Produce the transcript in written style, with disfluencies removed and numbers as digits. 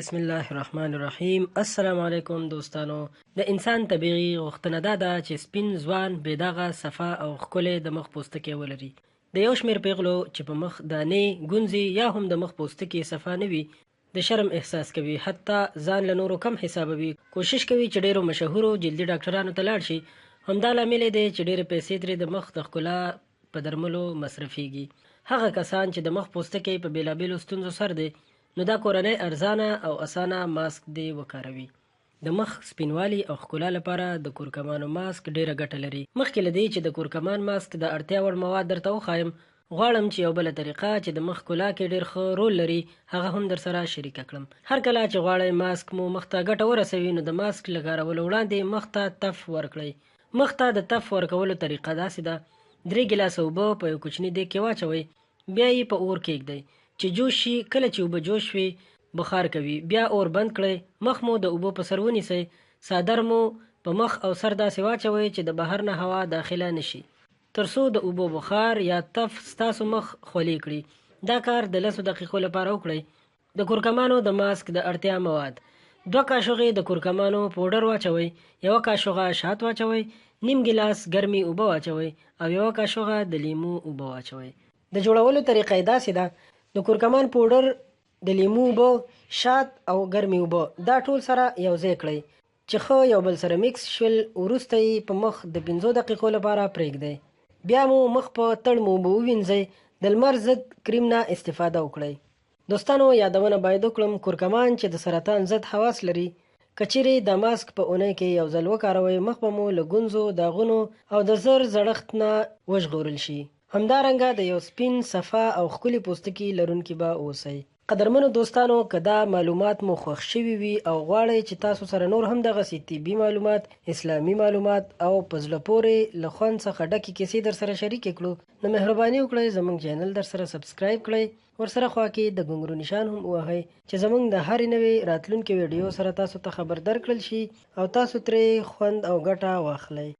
بسم الله الرحمن الرحیم. السلام علیکم دوستانو. د انسان طبیعي غوښتنه دا ده چې سپین ځوان بېداغه صفا او ښکلی د مخ پوستکی ولري. د یو شمېر پیغلو چې په مخ دانې ګونځې یا هم د مخ پوستکي صفا نه وي د شرم احساس کوي، حتی ځان له نورو کم حسابوي، کوشش کوي چې ډېرو مشهورو جلدي ډاکټرانو ته لاړ شي. همدا لامل دی چې ډېرې پیسې ترې د مخ د ښکلا په درملو مصرفیږي. هغه کسان چې د مخ پوستکی په بېلابېلو ستونزو سر دی، نو دا کورنۍ ارزانه او اسانه ماسک دی وکاروي. د مخ سپینوالي او ښکلا لپاره د کورکمانو ماسک ډیره ګټه لري. مخکې له دې چې د کورکمان ماسک د اړتیا وړ مواد درته وښایم، غواړم چې یو بله طریقه چې د مخ ښکلا کې ډیر ښه رول لري هغه هم در سره شریکه کړم. هر کله چې غواړئ ماسک مو مخ ته ګټه ورسوي، نو د ماسک له کارولو وړاندې مخ ته تف ورکړئ. مخ ته د تف ورکولو طریقه داسې ده: 3 ګیلاسه اوبه په یو کوچني دیګ کې واچوئ، بیا یې په اور کیږدئ چې جوش شي. کله چې اوبه جوش وي بخار کوي، بیا اور بند کړئ. مخ مو د اوبو په سر ونیسئ، څادر مو په مخ او سر داسې واچوئ چې د بهر نه هوا داخله نشي، ترڅو د اوبو بخار یا تف ستاسو مخ خولې کړي. دا کار د 10 دقیقو لپاره وکړئ. د کورکمانو د ماسک د اړتیا مواد: 2 کاشوغې د کورکمانو پوډر واچوئ، 1 کاشوغه شات واچوئ، نیم ګیلاس ګرمې اوبه واچوئ او 1 کاشوغه د لیمو اوبه واچوئ. د جوړولو طریقه یې داسې ده: د کورکمان پوډر، د لیمو اوبه، شات او ګرمې اوبه دا ټول سره یو ځای کړئ چې ښه یو بل سره میکس شول. وروسته یې په مخ د 5 دقیقو لپاره پرېږدئ. بیا مو مخ په تړمو اوبه ووینځئ. د لمر ضد کریم نه استفاده وکړئ. دوستانو، یادونه باید وکړم، کورکمان چې د سرطان ضد خواص لري، که چیرې د ماسک په اونۍ کې یو ځل وکاروئ، مخ به مو له ګونځو، داغونو او د زر زړښت نه وژغورل شي. همدارنګه د یو سپین، صفا او ښکلي پوستکي لرونکي به اوسئ. قدرمنو دوستانو، که دا معلومات مو خوښ شوي وي او غواړئ چې تاسو سره نور هم دغسې طبي معلومات، اسلامي معلومات او په زړه پورې له خوند څخه ډکې کیسې در سره شریکې کړو، نو مهرباني وکړئ زموږ چینل در سره سبسکرایب کړئ. ورسره خوا کې د ګونګرو نشان هم ووهئ چې زموږ د هرې نوې راتلونکې ویډیو سره تاسو ته خبر درکړل شي او تاسو ترې خوند او ګټه واخلئ.